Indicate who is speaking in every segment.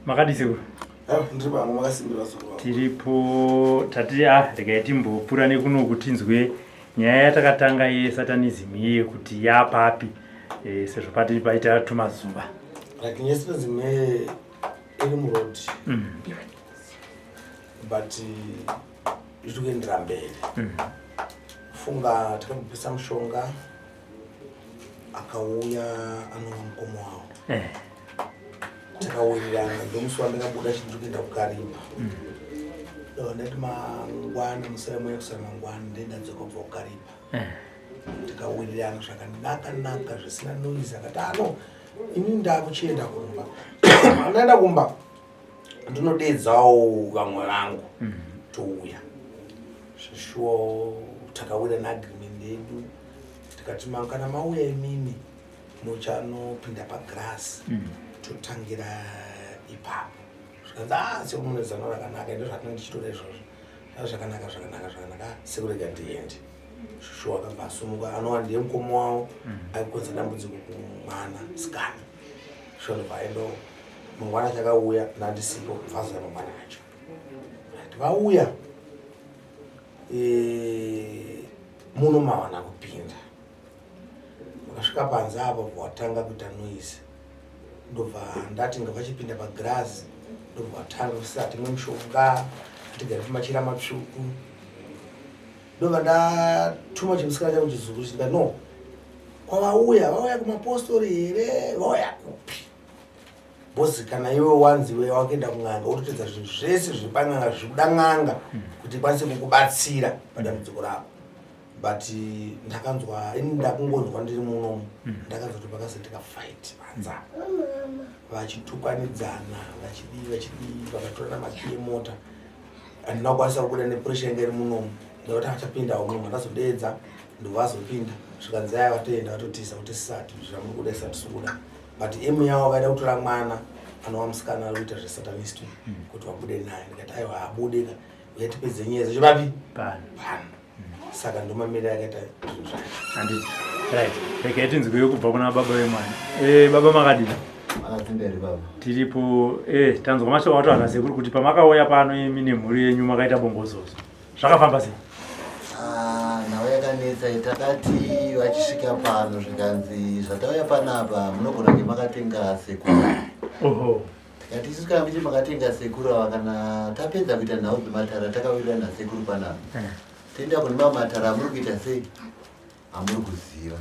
Speaker 1: Makadisiku.
Speaker 2: Ndiripa makasimbira soro.
Speaker 1: Tiripo tati regai timbopurane kuno kuti nzwe nyaya yatakatanga yeSatanism iye kuti yapapi sezvo pati paita tumazuva.
Speaker 2: Like yeSatanism iri murodi. But zvikuendera mberi. Funga takambopisa Mishonga akauya anova mukomo wawo. Takawirirana ndomusi wandakabuda chinhu kuenda kukarimba. Ndati mangwana musara moyo kusara mangwana ndendadzoka kubva kukarimba. Tikawirirana zvakanaka zvisina noise akati ini ndakuchienda kumba. Ndaenda kumba ndinodedzawo vamwe vangu touya. Shuo takawira neagreement yedu tikati kana mauya imini muchanopinda pagrass totangira ipapo. Zvikanzi semunezano rakanaka ndo zvatinenge tichitora izvozvo. Zvakanaka sekurega ndiende. Shuo akabva asumuka anova ndiye mukomo wawo aikonza dambudziko kumwana sikana. Shuo ndobvaendo mangwana chakauya nandisipo kubvazira mangwana acho. Vauya muno mawana kupinda. Vakasvika panze apo watanga kuita noise. Ndobva ndati ngavachipinda pagrass ndobva watanga kusati timwe Mishonga tigare pamachira matsvuku. Ndobva ndatuma chimusikana changu chizuru chiti no kwavauya kumapostori here vauya kupi. Bosi kana iwe wanziwe wakaenda kun'anga urikutedza zvinhu zvese zviri pan'anga zvikuda n'anga kuti ikwanise kukubatsira padambudziko rako. But ndakanzwa ini ndakungonzwa ndiri munomu ndakanzwa kuti pakazoitika fight panza vachitukanidzana vachidii vakatorana makiyi emota. Handina kukwanisa kubuda nepressure inge iri munomu ndekuti vachapinda unomu ndazodedza ndovazopinda zvikanzi vatoenda vatotisa kuti sisati zvamuri kuda isati sikuda. But emu yavo vaida kutora mwana anova musikana ari kuita zveSatanist kuti vabude naye. Ndikati aiwa abudika uyatipedze nyaya dzacho papi pano. Saka ndomamira yakaita zvinhu zvacho.
Speaker 1: Handiti. Right. Regai tinzwe kubva kuna baba vemwana. Baba makadini?
Speaker 3: Makatimberi baba.
Speaker 1: Tiripo tanzwa mashoko ato akasekuru kuti pamakauya pano imi nemhuri yenyu makaita bongozozo. Zvakafamba sei?
Speaker 3: Nawo yakanetsa takati vachisvika pano zvikanzi zvatauya panapa munogona kunge makatenga sekuru. Tikati isusu kana kuti makatenga sekuru ava kana tapedza kuita nhau dzematara takawirirana nasekuru panapa. Toenda kune mamatara amuri kuita sei? Hamuri kuziva.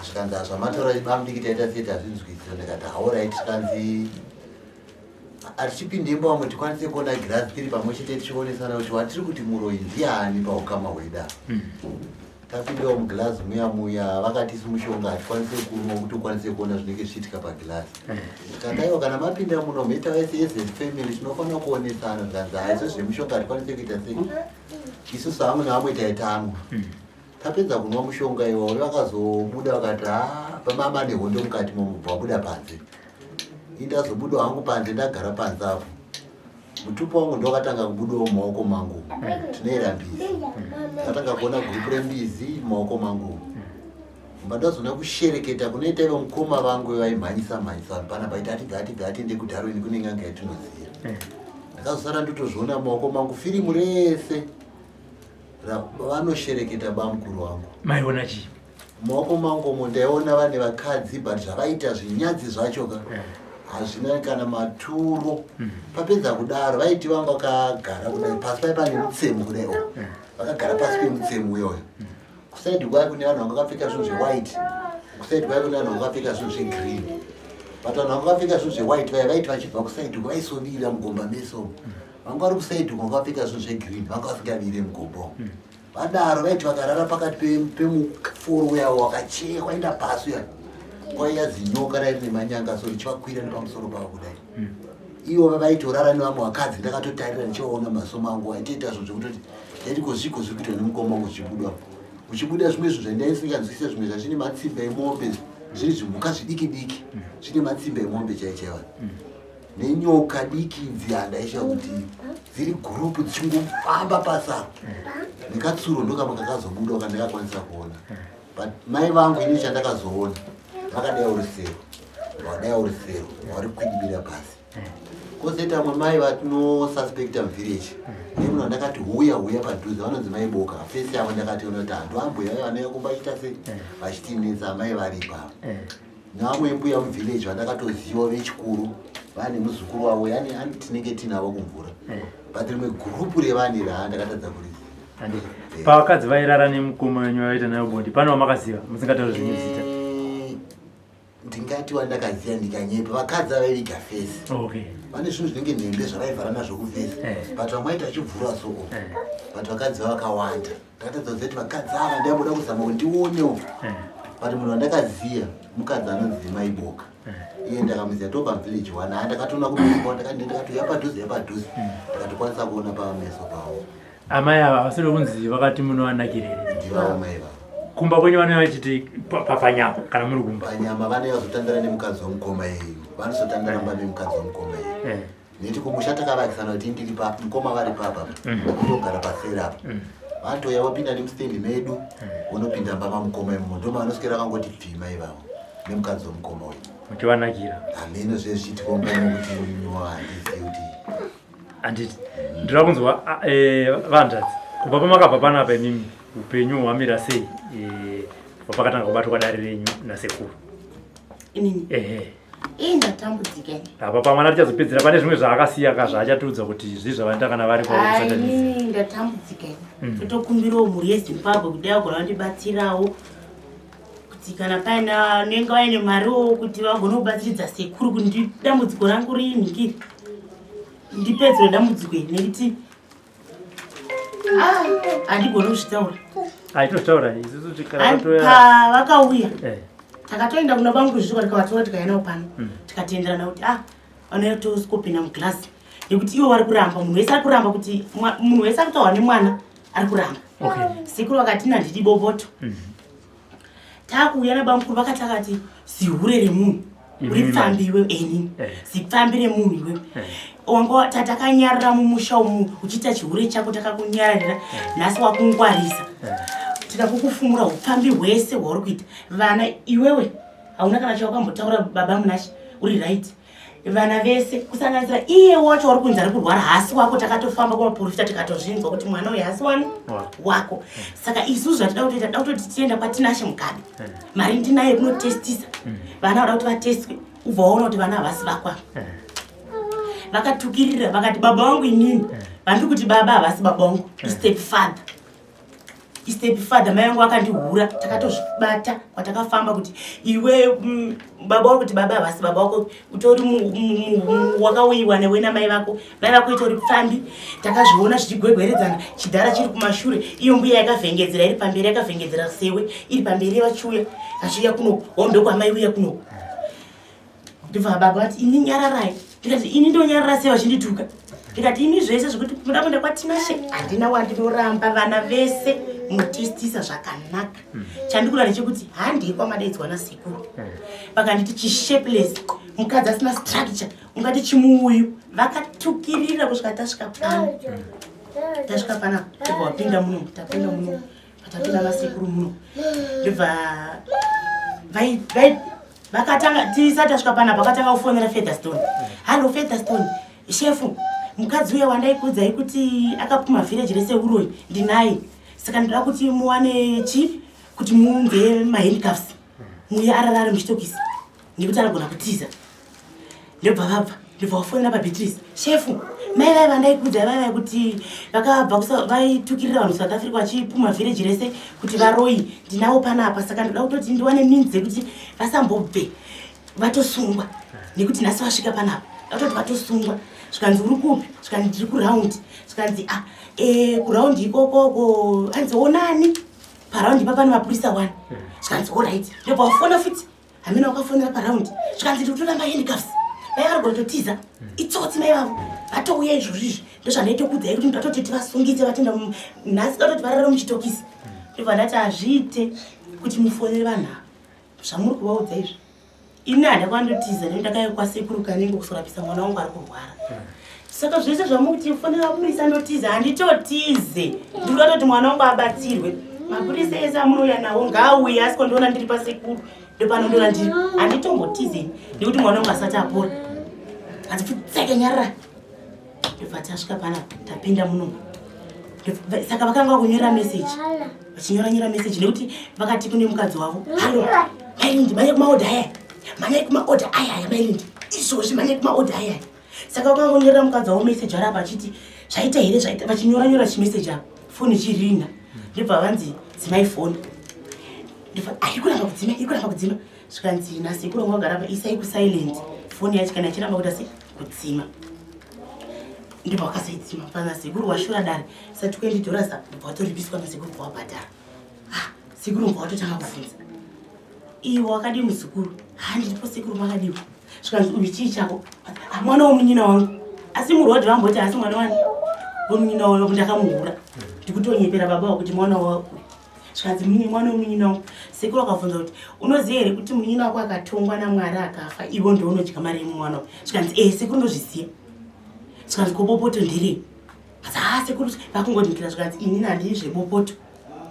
Speaker 3: Zvikanzi zvamatora bamudiki taita sei tazvinzwisisa. Ndikati alright zvikanzi atichipinde imba tikwanise kuona girazi tiri pamwe chete tichionesana kuti watiri kuti muroyi ndiani paukama hweda. Tapindawo mugirazi muya vakati Mishonga hatikwanise kunwa kuti ukwanise kuona zvinenge zvichiitika pagirazi. Tikataiwa kana mapinda muno mheta wese family tinofanira kuonesana. Zvikanzi haizvo zveMishonga hatikwanise kuita sei. Isusu hamwe nehamwe taitanwa. Tapedza kunwa Mishonga iwavo vakazobuda vakati pamama nehondo mukati momubva wabuda panze. Indazobuda hangu panze ndagara panze apo. Mutupo wangu ndokatanga kubudawo mumaoko mangu. Tinoera mbizi. Ndakatanga kuona gurupu rembizi mumaoko mangu. Ndazona kushereketa kunoita ivo mukoma vangu vaimhanyisa pana paita atiende kudharweni kune n'anga yatinoziva. Ndakazosara ndotozviona mumaoko mangu firimu rese vanoshereketa bamukuru wangu.
Speaker 1: Maiona chii?
Speaker 3: Mumaoko mangu ndaiona vane vakadzi but zvavaita zvinyadzi zvacho hazvina kana maturo. Papedza kudaro vaiti vangu vakagara kudai pasi paipane mutsemu kudaiwo. Vakagara pasi pemutsemu iyoyo. Kusaidi kwai kune vanhu vanga vakapfeka zvinhu zvewhite. Kusaidi kwai kune vanhu vanga vakapfeka zvinhu zvegreen. But vanhu vanga vakapfeka zvinhu zvewhite vaiti vachibva kusaidi vaisodira mugomba meso. Vanga vari kusaidi vanga vakapfeka zvinhu zvegreen vanga vasingavire mugomba. Vadaro vaiti vakarara pakati pemuforo yavo wakachekwa enda pasi uya. Kwaiya zinyoka rairi nemanyanga so richivakwira nepamusoro pavo kudai. Ivo vaitorara nevamwe vakadzi ndakatotarira ndichivaona masomo angu aitoita zvinhu zvekutoti ndaitiko zviko zviri kuitwa nemukoma wangu zvichibuda. Uchibuda zvimwe zvinhu zvandaisinganzwisisa zvimwe zvachine matsimba emombe zviri zvimhuka zvidiki zvine matsimba emombe chaichaiva. Nenyoka diki idzi handaisha kuti dziri gurupu dzichingofamba pasako. Nekatsuro ndokamwe kakazobuda wakandakakwanisa kuona. But mai vangu ini chandakazoona vakadai urusero. Vadai urusero vari kwidibira pasi. kozoita mwamai vatinosuspecta muvillage nemuno ndakati huya padhuze vanonzi maiboka fesi yavo ndakationa kuti antu ambuya vanouya kumbaita sei vachitinetsa amai varipa neamwe mbuya muvillage vandakatoziva vechikuru vane muzukuru wavo yani tinenge tinavo kumvura but rimwe gurupu revane raandakatadza kuriza
Speaker 1: pavakadzi vairara nemukoma wenyu vaita nayo bondi pane wamakaziva musingatauri zvinhu zita
Speaker 3: ndingati wandakaziva ndikanyepa vakadzi avaiviga fesi vane zvinhu zvinenge nhembe zvavaivhara nazvo kufesi but vamwaita achivhura soko but vakadzi vavakawanda ndakatadza kuziva kuti vakadzi ava ndaiboda kuzama kuti ndionewo but munhu wandakaziva mukadzi anonzi maiboka iye ndakamuziva topa muvillage 1 ndakatoona kudoa ndakatouya padhuze ndakatokwanisa kuona pameso pavo
Speaker 1: amai ava vasiri kunzi vakati munowanakirere
Speaker 3: ndivavo mai vavo
Speaker 1: kumba kwenyu vanenge vachiti panyama kana muri kumba
Speaker 3: panyama vanenge vazotandara nemukadzi womukoma yeyu vanosotandara mba nemukadzi womukoma yeyu neti kumusha takavakisana kuti ndiri mukoma vari papa ndogara paseri apa vatoya vopinda nemustendi medu unopinda mba mamukoma imomo ndo manoswera vakangoti pfima ivavo nemukadzi womukoma uyu
Speaker 1: muchivanakira
Speaker 3: hameno zvezvitikombamo kuti handisi kuti
Speaker 1: handiti ndira kunzwa vanhadzi kubva pamakabva panapa imimi upenyu hwamira sei pakatanga kubatwa kwadare renyu nasekuru
Speaker 4: inini ndatambudzika
Speaker 1: apa pamwana tichazopedzera pane zvimwe zvaakasiya zvaachatudza kuti zvi zvavanda kana vari
Speaker 4: inini ndatambudzika totokumbirawo mhuri yezimbabwe kuti agona kundibatsirawo kuti kana paina nenge vaine mariwo kuti vagona kubatsiridza sekuru kuti dambudziko rangu riinhikire ndipedzere dambudziko iri nekuti handigona kuzvitaura
Speaker 1: aitozvitaura
Speaker 4: pavakauya takatoenda kuna bangu kuzviko tikavatora tikaenao pano tikateenderana kuti vanoitosukopinda mugirasi nekuti ivo vari kuramba munhu wese ari kuramba kuti munhu wese ari kutaura nemwana ari kuramba sekuru vakati nandidi boboto takuuya nabamukuru vakati akati zihure remunhu uri pfambiwe enini zipfambi remunhu iwe wanga tatakanyarara mumusha umu uchiita chihure chako takakunyararira nhasi wakungwarisa tikakukufumura upfambi hwese hwauri kuita vana iwewe hauna kana chawakambotaura baba munashe uri right vana vese kusanganisira iye wacho wari kunzi ari kurwara hasi wako takatofamba kumaprofita tikatozvinzwa kuti mwana uyu hasi wani wako saka isusu zvatida kutoita da kutoti tienda kwatinashe mugabe mari ndinaye kunotestisa vana vada kuti vatestwe ubva waona kuti vana havasi vakwa vakatukirira vakati baba vangu inini vandiri kuti baba havasi baba vangu istepfather mai vangu vakandihura takatozvibata kwatakafamba kuti iwe baba vari kuti baba havasi baba vako utori wakauyiwa newe namai vako mai vako itori pfambi takazviona zvichigwegweredzana chidhara chiri kumashure iyo mbuya yakavhengedzera iri pamberi yakavhengedzera sewe iri pamberi vachiuya achiuya kuno wandokwamai uya kuno ndibva baba vati ini nyararai ndikati ini ndonyarara sei vachindituka ndikati ini zvese zvekuti muda kuenda kwatinashe handina wandinoramba vana vese munotestisa zvakanaka chandikura ndechekuti handiri kwamadaidzwa nasekuru vakanditi chishapeless mukadzi asina structure ungati chimuuyu vakatukirira kusvika tasvika pana wapinda muno tapinda muno patapinda masekuru muno ndibva vakatanga tisati tasvika panapa vakatanga kufonera Featherstone hallo Featherstone shefu mukadzi uya wandaikudzai kuti akapfuma village rese uroi ndinaye saka ndoda kuti muwane kuti muunze mahandcuffs muye ararare muchitokisi nekuti anogona kutiza ndobva vabva ndobva wafonera paBeatrice shefu mai vai vandaikudzai vaivai kuti vakabva vaitukirira vanhu South Africa vachipfuma village rese kuti varoi ndinavo panapa saka ndoda kutoti ndiwane means dzekuti vasambobve vatosungwa nekuti nhasi vasvika panapa kutoti vatosungwa zvikanzi uri kupi zvikanzi ndiri kuraundi zvikanzi kuraundi ikokoko anzionani paraundi ipa pane mapurisa 1 zvikanzi allright ndobva wafona futi hamina wakafonera paraundi zvikanzi ndiri kutora mahandcuffs mai vari kutotiza itsotsi mai vavo vatouya izvozvizvi ndozvandaita kudzai kuti ndatoti tivasungise vatenda nhasi datoti varare muchitokisi ndobva ndati hazviite kuti mufonere vanhu ava zvamuri kuvaudza izvi ini handakwandotiza nekuti ndakauya kwasekuru kanenge kusorapisa mwana wangu ari kurwara saka zvese zvamukuti fonera mapurisa ndotiza handitotize ndikuda kuti mwana wangu abatsirwe mapurisa ese amunouya nawo ngaauye asi kondiona ndiri pasekuru ndopanondoona ndiri handitombotizeni nekuti mwana wangu asati apora Tsaka nyara. Ndibva tasvika pana tapinda muno. Saka vakanga kunyorera message. Vachinyora message nekuti vakati kune mukadzi wavo. Halo. Mailindi manye kumaodha aya. Manye kumaodha aya mailindi. Izvozvi manye kumaodha aya. Saka vakanga kunyorera mukadzi wavo message arapa achiti zvaita here zvaita vachinyora chimessage apa. Foni chiringa. Ndibva vanzi dzimai foni. Ndibva aikuramba kudzima. Zvikanzi nhasi kurongwa garapa isai kusilent. Foni yacho kana chiramba kuita sei kudzima. Ndibva wakasaitsima pana sekuru washura dare sati $20 watoribiswa nasekuru kwawabhadhara. Sekuru kwawatotanga kufunza iwo wakadi muzukuru handiripo sekuru makadiwa zvikanzi uyu chii chako mwana womunyina wangu asi murodi vamboti asi mwana wani womunyina wangu ndakamuhura ndikutonyepera baba wakuti mwana wako zvikanzi mwana womunyina wangu. Sekuru akafunza kuti unoziva here kuti munyina wako akatongwa naMwari akafa ivo ndounodya mari yemwana wako. Zvikanzi sekuru ndozviziva. Zvikanzi kobopoto ndirei sekuru vakungondikira zvikanzi inini handii zvebopoto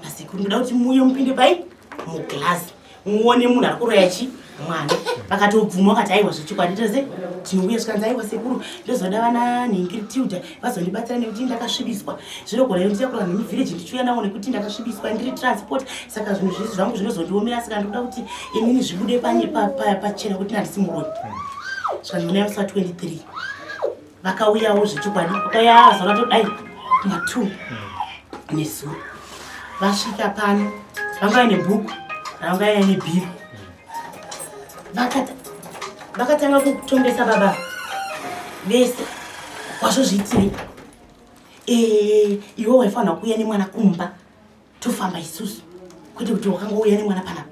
Speaker 4: nasekuru ndoda kuti muye mupinde pai muglazi muone munhu ari kuroya chi mwana. Vakatobvuma vakati aiwa zvechokwadi tose tinouya. Zvikanzi aiwa sekuru ndozoda vana nhingitilda vazondibatsira nekuti ndakasvibiswa zvinogona ndichakura nemivhireji ndichiuya navo nekuti ndakasvibiswa ndiri transport. Saka zvinhu zvizvi zvangu zvinozondiomera saka ndoda kuti inini zvibude pachena kuti handisi muroi. Zvikanzi muna musi wa23 vakauyawo zvechokwadi vakauya zora todai matu nesuru. Vasvika pano vangauya nebhuku ravangauya nebhiro. Vakatanga kutongesa baba vese wazvozviitirei iwe waifanira kuuya nemwana kumba tofamba isusu kwete kuti wakanga uya nemwana panapa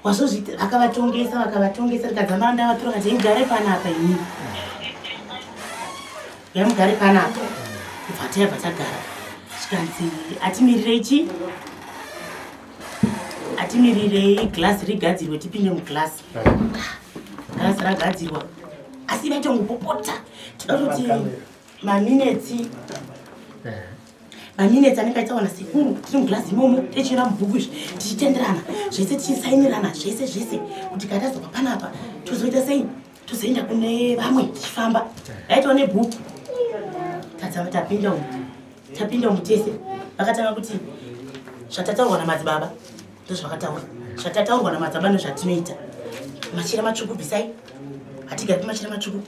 Speaker 4: wazvozviita. Vakavatongesa rikadzamara ndavatora kati igare panapa inini yamugare panapa bva tagara. Zvikanzi atimirire chi atimirire glasi rigadzirwe tipinde muglasi. Glasi ragadzirwa asi vaitongopopota toda kuti maminetsi anenge aitawana sekuru tiri muglasi imomo tichiera mubhuku izvi tichitenderana zvese tichisainirana zvese kuti katazobva panapa tozoita sei tozoenda kune vamwe tichifamba. Aitawa nebhuku tapinda umu tese. Vakatanga kuti zvatataurwa namadzibaba ndozvakataura zvatataurwa namadzibaba ndozvatinoita. Machira matsvuku bvisai hatigari pamachira matsvuku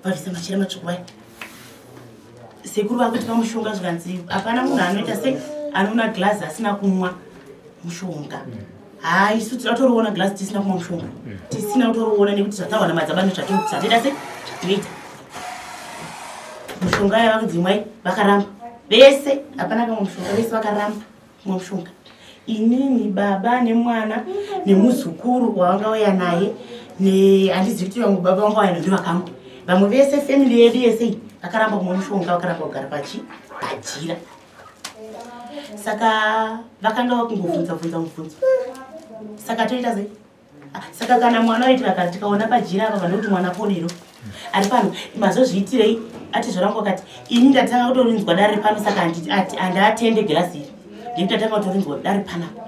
Speaker 4: vabvisa machira matsvuku vai. Sekuru vakuti pamushonga zvikanzi hapana munhu anoita sei anoona glasi asina kumwa mushonga. Isu tinoda kutoriona glasi tisina kumwa mushonga tisina kutoriona nekuti zvataurwa namadzibaba ndozvatinoita sei zvatinoita. Mushonga yavakudzimwai vakaramba vese hapana kamwe mushonga vese vakaramba kumwa mushonga. Inini baba nemwana nemuzukuru wavangauya naye handizivi kuti vamwe baba vangauya ndio vakamwa. Vamwe vese family yedu yese vakaramba kumwa mushonga vakaramba kugara pajira. Saka vakanga vakungobvunza mubvunzo. Saka toita sei? Saka kana mwana waitira kana tikaona pajira apa pane kuti mwana ponero ari pano mazozviitirei ati zvarangu akati ini ndatanga kutorinzwa dare pano saka handaatende glasi iri ndikuti ndatanga kutorinzwa dare panapa.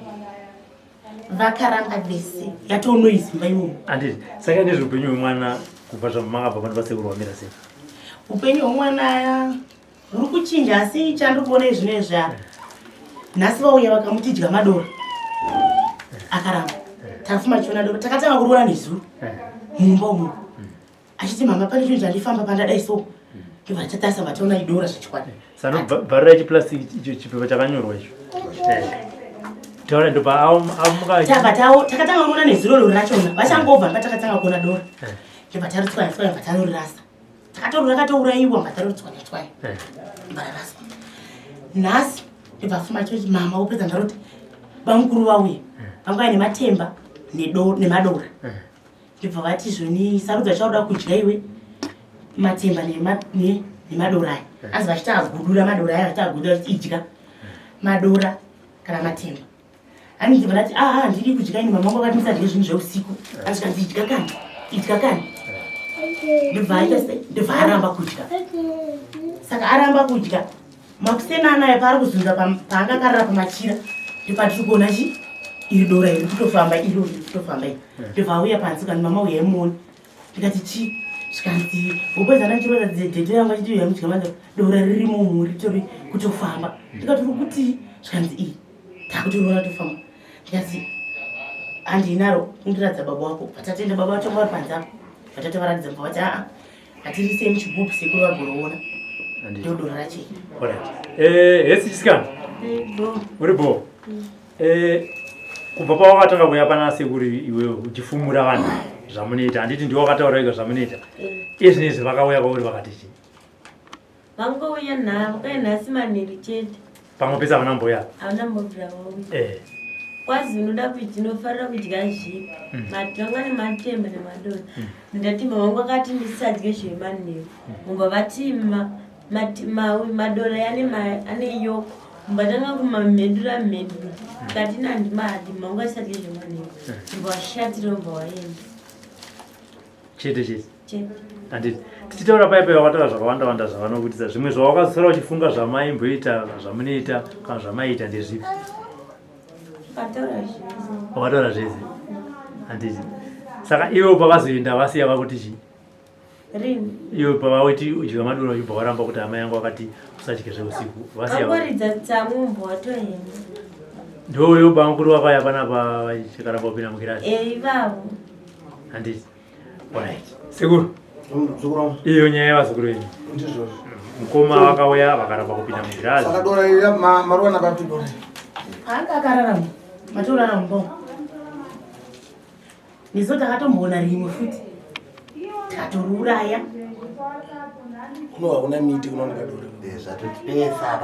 Speaker 4: Vakaramba vese yatonoizimba imomo.
Speaker 1: Anditi saka ndizvo upenyu hwemwana kubva zvamakabva pane vasekuru vamira sei?
Speaker 4: Upenyu hwemwana huri kuchinja asi chandiri kuona izvinezvi nhasi vauya vakamutidya madora akaramba. Takafuma chiona dora takatanga kuroora nezuro mumba umo achiti mama pane chinhu chandifamba pandadai so ndibva tatarisa mataona idora zvechikwadi.
Speaker 1: Sanobvarira chiplastic icho chipepa chakanyorwa icho taura ndobva
Speaker 4: takatanga kuona nezuro rori rachona vachangobva patakatanga kuona dora ndibva taritswanya bva tarorirasa rakatouraiwa bva taroritswanya bva raraswa. Nhasi ndibva fuma choti mama wopedza ndaroti vamukuru vauya vangauya nematemba nemadora ndibva vati zvoni sarudza chauda kudya iwe matemba nemadora aya asi vachitagudura madora aya vachitagudura idya madora kana matemba. Ani ndibva ndati handidi kudya ini mama wangu akati musadye zvinhu zveusiku asi kanzi idya kani ndibva aita sei ndibva aramba kudya. Saka aramba kudya makusenana aya paari kuzunza paanga akarara pamachira ndipatiri kuona chi iri dora iri kutofamba iri kutofamba iri ndibva auya panzi kani mama uyaimuona ndikati chi zvikanzi bhobozana chiroradze dhete yangu achitiuya muchikamanda dora ririmo mhuri tori kutofamba ndikatori kuti zvikanzi iyi takutoriona tofamba ndikati handinaro undiradza baba wako patatenda baba vacho vari panzapo vatate varadza mba vati hatirisei muchigubhu sekuru vagoroona ndodora rachei
Speaker 1: hesi chisikana uri bo kubva pawakatanga kuya pana sekuri iwe uchifumura vanhu zvamunoita handiti ndiwo wakataura ika zvamunoita izvinezvi vakauya kwauri vakati chii
Speaker 5: vangouya nhasi manheri chete
Speaker 1: pamwe pese havana mboya
Speaker 5: havana mbobvira vauya kwazi unoda kuti ndinofarira kudya zvipi vanga nematembe nemadota ndatimba vangu vakati ndisadye zvemanheru mumba vatima madora ane yoko mbatanga kumamhedura kati nandimahadi mangu asadye zvemanheru mumba washatira mumba waenda
Speaker 1: chete handiti tichitaura paipai wakataura zvakawanda zvavanokutisa zvimwe zvawakazosara uchifunga zvamaimboita zvamunoita kana zvamaita ndezvipi wakataura zvese handiti saka iwe pavazoenda vasiya vakuti chii iwe pavauti udya madora uchibva waramba kuti amai yangu vakati usadye zveusiku
Speaker 5: vasiyaoridza tsamu mumba watoenda
Speaker 1: ndowe banga kuti wakaya panapa vachikaramba upinda mukirasi
Speaker 5: ivavo
Speaker 1: handiti right sekuru iyo nyaya yavazukuru venyu mukoma vakauya vakaramba kupinda mugirazi
Speaker 4: anga akararama matorarama mbao neso takatomboona rimwe futi takatoruuraya
Speaker 2: kunova kuna miti kunooneka dora
Speaker 3: zvatotipesa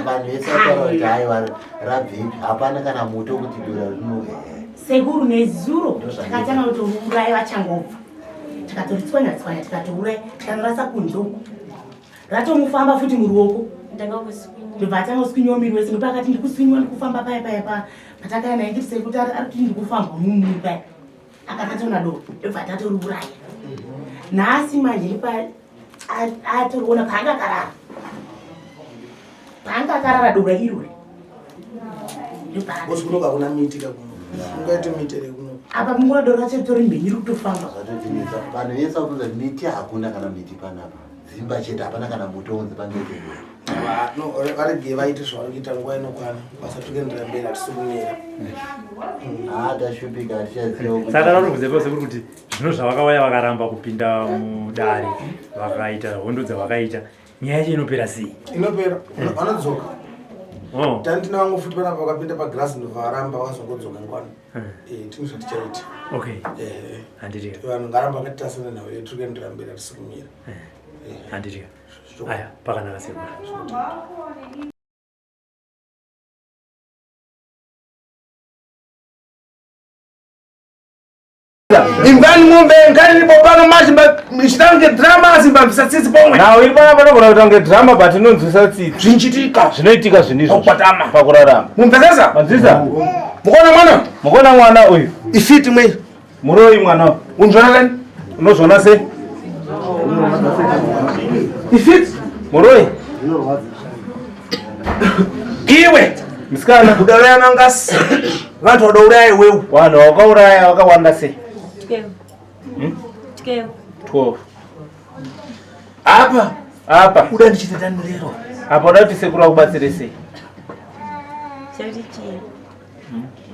Speaker 3: vanhu vese vataura kuti aiwa rabvepi hapana kana moto kuti dora rino
Speaker 4: sekuru nezuro takatanga kutoruuraya vachangobva takatoritswanya tikatouraya tikanorasa kunzoko ratomufamba futi muruoko ndobva atanga kuswinyiwa miri wese nopa akati ndikuswinyiwa ndikufamba paya patakaya naye nditi sekuti arikuti ndikufamba mumuri paya akatatona doro ndobva atatoruuraya nhasi manje atoriona paanga akarara dora irori
Speaker 2: kunoka kuna miti ungaite miti ere kuno
Speaker 4: apa munguva doro racho ritori mbenyu iri kutofamba
Speaker 3: zvatotinisa vanhu vese vakunza miti hakuna kana miti panapa dzimba chete hapana kana moto unzi pangetewe
Speaker 2: varege vaite zvavari kuita nguva inokwana vasatokuendera mberi hatisikumira
Speaker 3: tashupika hatichaziva
Speaker 1: saka taurikubvunza sekuri kuti zvino zvavakauya vakaramba kupinda mudare vakaita hondo dzavakaita nyaya yacho inopera sei
Speaker 2: inopera vanodzoka tandina vangu futi panapa vakapinda pagirasi ndobva varamba vakazongodzoka ngwana tini zvatichaita
Speaker 1: okay handitika
Speaker 2: vanhu ngaramba vakatitasana nhau yedu kuendera mberi hatisikumira
Speaker 1: handitika aya pakanaka sekuri
Speaker 2: imbani ng'ombe ngani libopano mashimba chitange drama simbambisa tsitsi pomwe
Speaker 6: nawo iri pana panogona kutange drama but inonzwisa tsitsi
Speaker 2: zvinchitika
Speaker 6: zvinoitika zvinizvo
Speaker 2: kwatama
Speaker 6: pakurarama
Speaker 2: mumpesesa
Speaker 6: manzwisa
Speaker 2: mukona
Speaker 6: mwana uyu
Speaker 2: ifiti mwe
Speaker 6: muroi mwana
Speaker 2: unzvonalani
Speaker 6: unozvona sei
Speaker 2: ifiti
Speaker 6: muroi
Speaker 2: iwe
Speaker 6: musikana
Speaker 2: kudauraya nangasi vantu vadauraya iwewu
Speaker 6: vanhu vakauraya vakawanda sei 12 apa
Speaker 2: uda ndichita dani lero
Speaker 6: apa uda kuti sekuru vakubatsire sei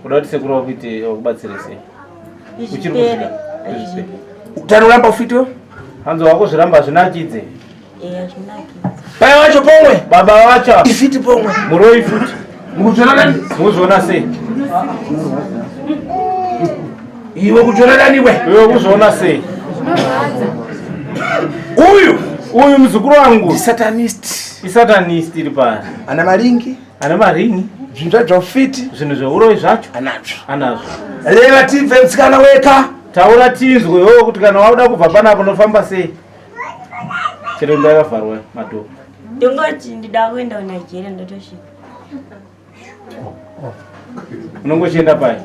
Speaker 6: uda kuti sekuru vakubatsire sei
Speaker 2: utano uramba ufitiwo
Speaker 6: hanzo wako zviramba zvinakidze
Speaker 2: pai wacho pomwe
Speaker 6: baba wacho
Speaker 2: ifiti pomwe
Speaker 6: muroi futi muzviona sei
Speaker 2: iwe kuchonadaniwe
Speaker 6: iwe kuzviona sei uyu muzukuru wangu isatanist iri pari
Speaker 2: ana maringi
Speaker 6: zvinhu zvacho ufiti zvinhu zveuroi zvacho anazvo
Speaker 2: reva tibve mtsikana weka
Speaker 6: taura tinzwe wewo kuti kana wauda kubva panapo unofamba sei chero ndakavharwa madhoo
Speaker 5: ndongoti ndida kuenda kuNigeria ndotosvika
Speaker 6: unongochienda pai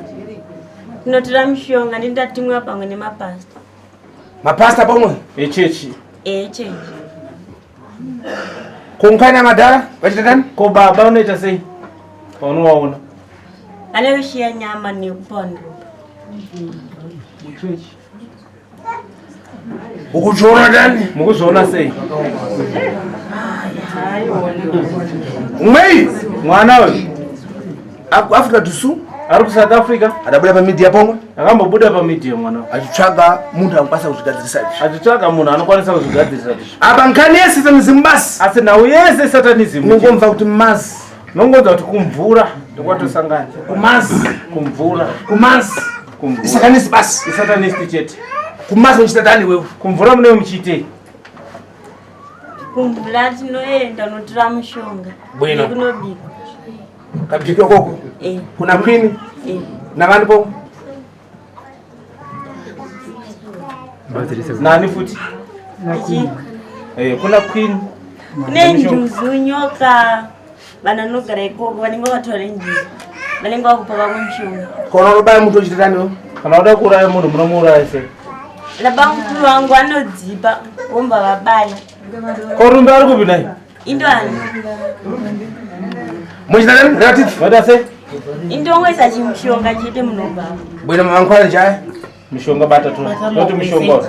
Speaker 5: kunotora mishonga ndendatumwa pamwe nemapasta
Speaker 2: mapasta pomwe
Speaker 6: echechi
Speaker 5: echechi
Speaker 2: kunkaina madhara vachitatani
Speaker 6: ko baba unoita sei paunowaona
Speaker 5: ane kushiya nyama nekuponda
Speaker 2: Ukuzviona ndani?
Speaker 6: Mukuzviona sei?
Speaker 2: Umwei
Speaker 6: Mwana uyu
Speaker 2: Africa tusu
Speaker 6: ari kuSouth Africa,
Speaker 2: adabuda pamedia pomwe
Speaker 6: akambobuda pamedia mwana uyu.
Speaker 2: achitsvaga munhu anokwanisa kuzvigadzirisa izvi.
Speaker 6: Achitsvaga munhu anokwanisa kuzvigadzirisa izvi.
Speaker 2: Apa nkhani yese satanism basi.
Speaker 6: Asi nhau yese satanism.
Speaker 2: Nongomva kuti mazi.
Speaker 6: Nongonza kuti kumvura ndokwatosangana.
Speaker 2: Kumazi.
Speaker 6: Kumvura.
Speaker 2: Kumazi.
Speaker 6: Kumvura.
Speaker 2: Isatanisi basi.
Speaker 6: Isatanist chete.
Speaker 2: Kumazi muchitatani wewe.
Speaker 6: Kumvura mune muchite.
Speaker 5: Kumvura tinoenda notora mushonga.
Speaker 2: Bwino.
Speaker 5: Kunobika.
Speaker 2: Kabikiro koko. Kuna queen. Navani po.
Speaker 6: Nani futi? Kuna queen.
Speaker 5: Kune njuzu nyoka. Vananogara ikoko vanenge vakatora njuzu. Vanenge vakupaka kumushonga.
Speaker 2: Kono unobaya muntu uchitatani wewe?
Speaker 6: Kana uda kuuraya munhu munomuuraya sei?
Speaker 5: Labamukuru wangu anodzipa vomba vabaya.
Speaker 6: Korumba ari kupi naye?
Speaker 5: Indwani.
Speaker 2: Muchitatani relative.
Speaker 6: Vada sei?
Speaker 5: Indongwesa chimushonga chete munobva.
Speaker 2: Bwino mamankhwala njaya.
Speaker 6: Mishonga bata tu. Noti mishonga.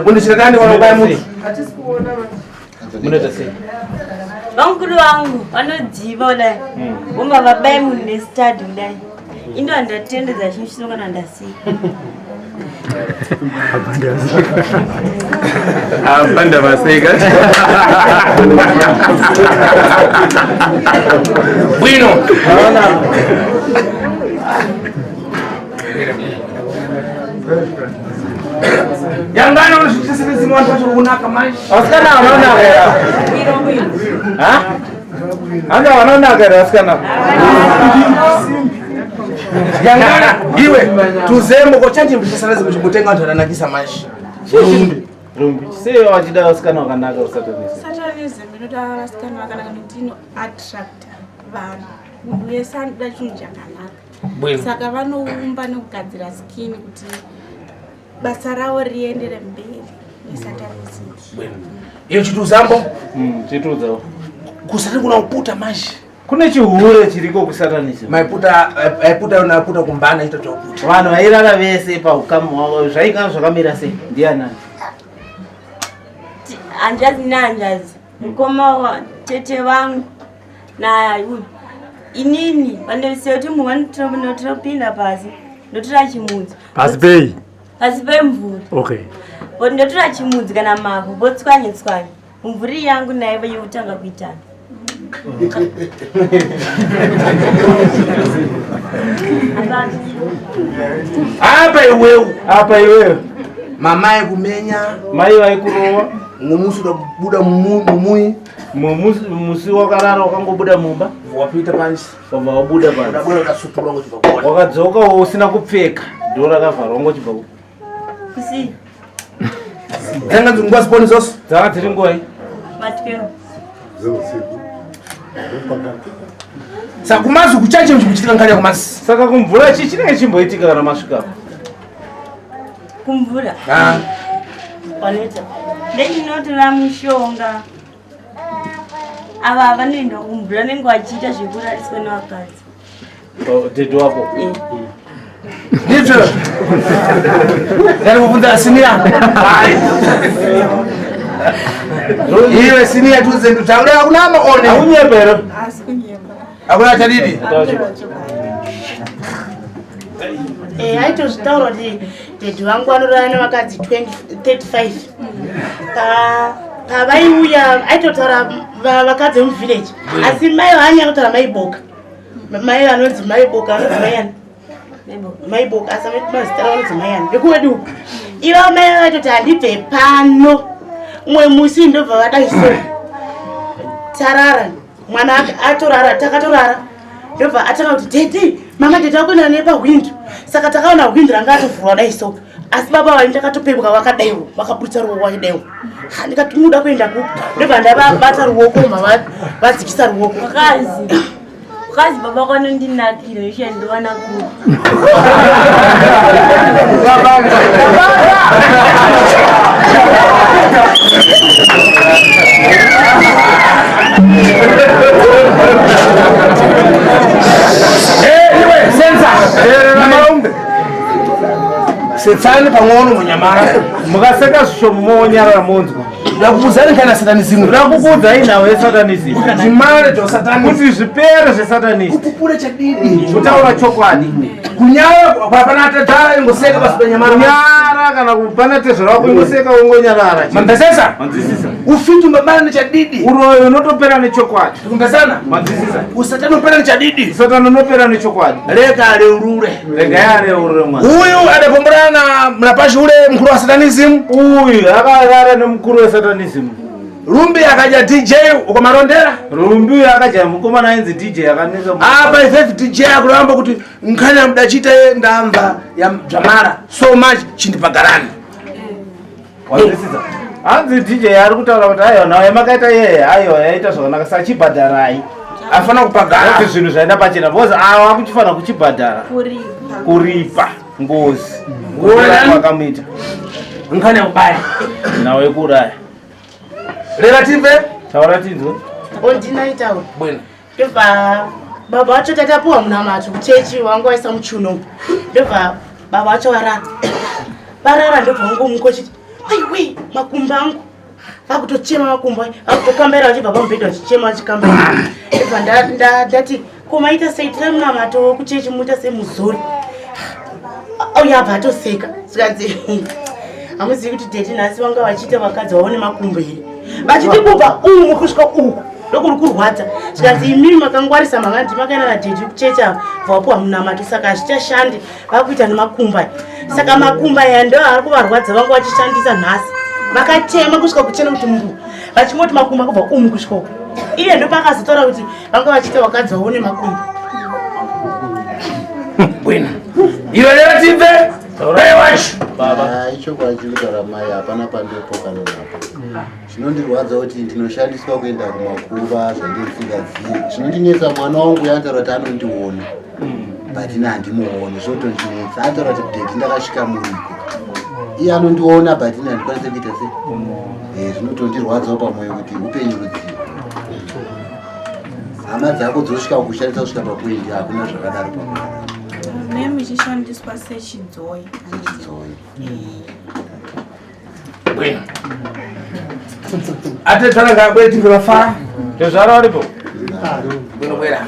Speaker 2: Undichitatani wanobaya muntu?
Speaker 6: Munoita sei?
Speaker 5: Bamukuru wangu vanodziva kudai. Vomba vabaya munhu nesitadhi kudai. Indo andatendedza chimushonga nandasiya.
Speaker 6: Abanda baseka.
Speaker 2: Bwino. Yangana unashikiza watu wacho kunaka mai.
Speaker 6: Asikana wanaona era. Ha? Anga wanaona era asikana.
Speaker 2: Yangana iwe tuzembo ko change mbisasanezi kuchimutenga watu ananakisa mashi.
Speaker 6: Rumbi. Sio wachida asikana wakanaka usatanism.
Speaker 7: Satanism inoda asikana wakanaka notino attract vanhu. Munhu wese anoda chinhu chakanaka. Saka vanoumba nekugadzira skin kuti basa ravo riendere mberi nesatanism.
Speaker 2: Iyo chituzambo?
Speaker 6: Chituzawo.
Speaker 2: Kusati kuna uputa mashi.
Speaker 6: Kune chihure chiriko kusatanism.
Speaker 2: Maiputa unaputa kumbana ito choputa.
Speaker 6: Vanhu vairara vese paukamu hwavo zvaikanga zvakamira sei? Ndianani?
Speaker 5: Anjazi naanjazi. Mukoma wa tete wangu na inini vanese kuti munhu vanotopinda pasi ndotora chimudzi.
Speaker 1: Pasi pei?
Speaker 5: Pasi pemvura.
Speaker 1: Okay.
Speaker 5: Ndotora chimudzi kana mavhu votswanye tswanye. Mumvuri yangu nayo yotanga kuitana.
Speaker 2: Apa iwewe. Mamai kumenya,
Speaker 6: mai vaikurova,
Speaker 2: ngumusi ukabuda mumui,
Speaker 6: musi wakarara wakangobuda mumba,
Speaker 2: wapita pansi,
Speaker 6: wabva wabuda pansi.
Speaker 2: udabuda ukasutura ngochibva.
Speaker 6: Wakadzoka usina kupfeka, ndiro rakavharwa ngochibva.
Speaker 5: Kusi.
Speaker 2: Dzanga dzingwa sponi zose.
Speaker 6: Dzanga dziri ngoi.
Speaker 5: Matweo.
Speaker 2: Saka kumazi kuchache mchikuchitika ngani kumasi.
Speaker 6: Saka kumvura ichi chinenge chimboitika kana masvika.
Speaker 5: Kumvura. Waneta. Ndinotora mushonga. Ava vanoenda kumvura nengo vachiita zvekurariswa nevakadzi.
Speaker 6: Dede wako.
Speaker 2: Ndito. Ndari kuvunza sinia. Iwe sinia tuze ndutaura kuna maone.
Speaker 6: Aunyembero.
Speaker 7: Asikunyemba.
Speaker 2: Akuna chadidi.
Speaker 4: Aitozvitaura kuti dedhi vangu vanorara nevakadzi 35. Pavaiuya aitotaura vakadzi vemuvhileji, asi mai vaanyanya kutaura maiboka. Mai vanonzi maiboka vanonzi maiani. Maiboka asi mazita ravo vanonzi maiani. Ndekuwedu uku. Ivo mai vaitoti handibve pano. Mwe musi ndobva vadai so. Tarara. Mwana atorara, takatorara. Ndobva atanga kuti tete, mama tete akuenda nepahwindo. Saka takaona hwindo ranga atovhurwa dai so. Asi baba vani takatopepuka vakadaiwo, vakaputsa ruoko vachidaiwo. Ndikati muda kuenda kupi. Ndobva ndabata ruoko vadzikisa ruoko.
Speaker 5: Wakazi baba kwanondinakira ishe ndowana kuri.
Speaker 2: setsani pang'ono munyamara
Speaker 6: mukaseka zvishomo monyarara monzwa
Speaker 2: ndakubuzani kana satanism
Speaker 6: ndakubudza inawe satanism
Speaker 2: zvimare zvosatanism
Speaker 6: kuti zvipere zvesatanist
Speaker 2: kupupura chadidi
Speaker 6: kutaura chokwadi
Speaker 2: kunyara papana atadhara ingoseka pasi penyamara
Speaker 6: kunyara kana kupana tezo rako ingoseka ungonyarara
Speaker 2: manzesesa ufinju mabana nechadidi
Speaker 6: uroyo unotopera nechokwadi
Speaker 2: tikumbesana
Speaker 6: manzisisa
Speaker 2: usatani upera nechadidi
Speaker 6: satani unopera nechokwadi
Speaker 2: rega areurure
Speaker 6: rega yareurure mwana
Speaker 2: uyu adapomborana mnapashi ule mkuru wa satanism
Speaker 6: uyu akarara nemukuru wesatanism
Speaker 2: rumbi akaja DJ ukamarondera
Speaker 6: rumbi uyu akaja mukomana ainzi DJ akaneka
Speaker 2: apa ifefi DJ akuramba kuti nkhani mudachita ndamva ya dzamara so much chindipagarani
Speaker 6: wazvisisa hanzi DJ ari kutaura kuti aiwa nawe makaita yeye aiwa yaita zvakanaka sachibhadharai
Speaker 2: afana kupagara
Speaker 6: kuti zvinhu zvaenda pachena because ava akuchifanira kuchibhadhara kuripa ngozi wakamuita
Speaker 2: nkhani yakubaya
Speaker 6: nawe kuraya
Speaker 2: relative
Speaker 6: taura tinzwe
Speaker 4: ondinaitawo
Speaker 2: bwena
Speaker 4: ndobva baba vacho tatapuwa munamacho kuchechi wangu waisa muchuno ndobva baba vacho varara ndobva wangu mukochiti aiwe makumbo angu vakutochema makumbo vakutokambaira vachibva pamubhedha vachichema vachikambaira ndobva ndati komaita sei tira munamato kuchechi muita semuzori uyabva atoseka sikanzi hamuzivi kuti deti nhasi vanga vachiita vakadzi vaone makumbo here vachiti kubva umu kusvika uku ndokuri kurwadza zvikanzi imimi makangwarisa mangandi makaenda nadhedhi kuchecha vapuwa munamato saka hazvichashandi vakuita nemakumba saka makumba aya ndo ari kuvarwadza vanga vachishandisa nhasi vakatema kusvika kuchena kuti mbu vachingoti makumba kubva umu kusvika uku iye ndo pakazotaura kuti vanga vachiita vakadzi vaone makumba
Speaker 2: bwena iwe relative wacho
Speaker 3: baba icho kwachikutaura mai hapana pandopo kanonapo zvinondirwadza kuti ndinoshandiswa kuenda kumakuva zvandisingazii zvinondinetsa mwana wangu yantaura kuti anondiona but ine handimuoni zvotondinetsa antaura kuti deti ndakasvika muriko iye anondiona but ine handikwanise kuita sei zvinotondirwadzawo pamwoyo kuti upenyu rudzivo hama dzako dzosvika kushandisa kusvika pakuindi hakuna zvakadaro pamwoyo
Speaker 7: nemi chishandiswa sechidzoi
Speaker 2: bwena atetsana ngabweti ngevafara
Speaker 6: tezvara varipo
Speaker 2: bwena bwera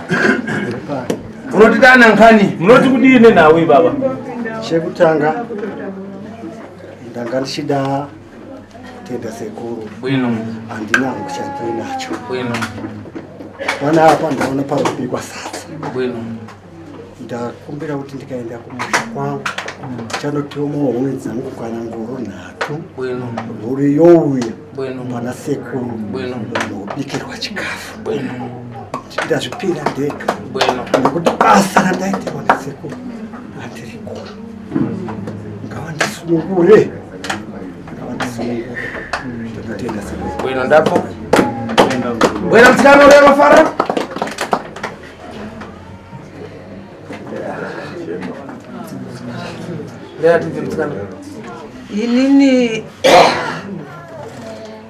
Speaker 2: unotidana nkhani
Speaker 6: munoti kudini nawe baba
Speaker 8: chekutanga ndanga ndichida kutenda sekuru
Speaker 2: bwino
Speaker 8: handinangu chandiri nacho
Speaker 2: bwino
Speaker 8: pana apa ndaona parikubikwa sadza
Speaker 2: bwino
Speaker 8: ndakumbira kuti ndikaenda kumusha kwangu chandotiwomawo huni dzangu kana ngoro 3
Speaker 2: bwino
Speaker 8: huri youya
Speaker 2: bwino
Speaker 8: pana sekuru
Speaker 2: bwino
Speaker 8: nobikirwa chikafu
Speaker 2: bwino
Speaker 8: ndazvipira ndega
Speaker 2: bwino
Speaker 8: nekuti basa randaitirwa nasekuru handiriko ngava ndisunungure ndotenda sekuru
Speaker 2: bwino ndapo bwena mtsikana ule mafara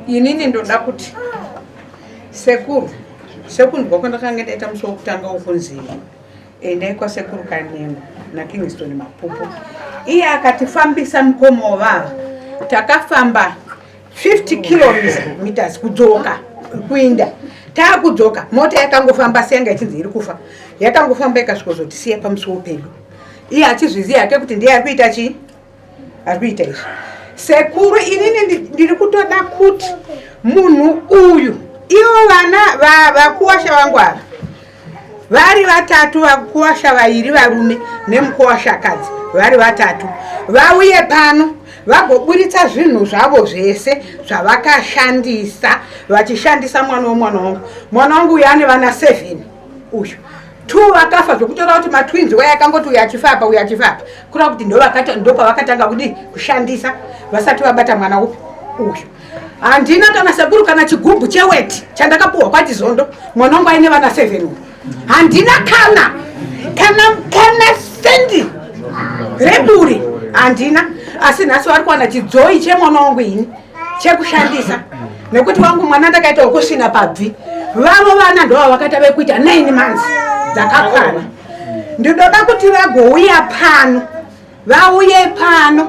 Speaker 9: inini ndoda kuti sekuru ndibva kwandakanga ndaita musi wokutanga wokunzii ndaikwa sekuru kanema nakingston mapupu iye akatifambisa mukomova takafamba 50 kilometers kudzoka kuinda taakudzoka mota yakangofamba senga ichinzi iri kufa yakangofamba ikasvikozotisiya pamusuwo pedu iye achizviziva yake kuti ndiye ari kuita chii ari kuita izvi sekuru inini ndiri kutoda kuti munhu uyu ivo vana vakuwasha vangu ava vari 3 vakuwasha 2 varume nemukuwashakadzi vari 3 vauye pano vagoburitsa zvinhu zvavo zvese zvavakashandisa vachishandisa mwana wangu uyu ane vana 7 uyu 2 vakafa zvokutora kuti matwinzi waya akangoti uyu achifapa kureva kuti ndopavakatanga kudi kushandisa vasati vabata mwana upi uyu handina kana sekuru kana chigubhu cheweti chandakapuhwa kwachizondo mwana wangu aine vana 7 uyu handina kana sendi reburi handina asi nhasi vari kuwana chidzoi chemwana wangu ini chekushandisa nekuti wangu mwana ndakaita wokusvina pabvi vavo vana ndova vakaita vekuita 9 months dzakakwana ndinoda kuti vagouya pano vauye pano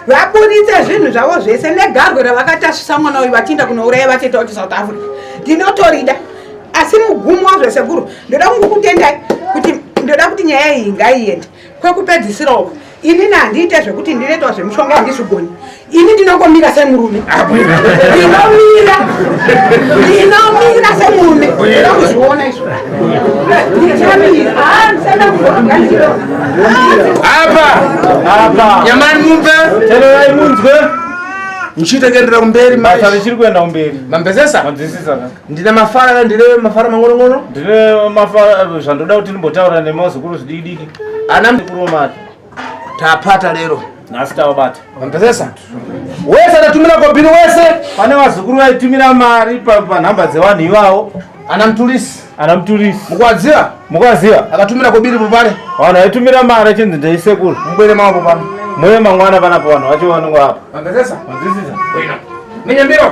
Speaker 9: vaburitse zvinhu zvavo zvese negarwe ravakatasvisa mwana uyu vachienda kunouraya vachiita kuti South Africa. Ndinotorida asi mugumo wazvo sekuru ndoda kungokutendai kuti ndoda kuti nyaya iyi ngaiende kwekupedzisira uko. Ini nandiite zvekuti ndiretwa zvemushonga handizvigoni. Ini ndinongomira semurume. Ndinomira semurume. Ndoda kuzviona izvo.
Speaker 2: Apa nyamani mumve
Speaker 6: Tererai munzwe.
Speaker 2: nchitegendera kumberi
Speaker 6: Basa richiri kuenda kumberi.
Speaker 2: mambezesa
Speaker 6: Manzwisisa.
Speaker 2: ndine mafara ndine mafara mang'ono
Speaker 6: Ndine mafara zvandoda kuti ndimbotaura nemazukuru zvidiki
Speaker 2: ana
Speaker 6: kuromata.
Speaker 2: tapata lero
Speaker 6: Nhasi tawabata.
Speaker 2: mambezesa wese adatumira kobhiri wese
Speaker 6: Pane vazukuru vaitumira mari panhamba dzevanhu ivavo.
Speaker 2: ana mtulisi
Speaker 6: Anamturisi.
Speaker 2: mukwadziwa
Speaker 6: Mukaziva?
Speaker 2: akatumira kobhiri popale
Speaker 6: Vanhu vaitumira mari achinzi ndeisekuru.
Speaker 2: mubwere mapo pano
Speaker 6: Muye mangwana panapo vanhu vacho vanongo apa.
Speaker 2: mambezesa
Speaker 6: Manzwisisa?
Speaker 2: bwino menyambiro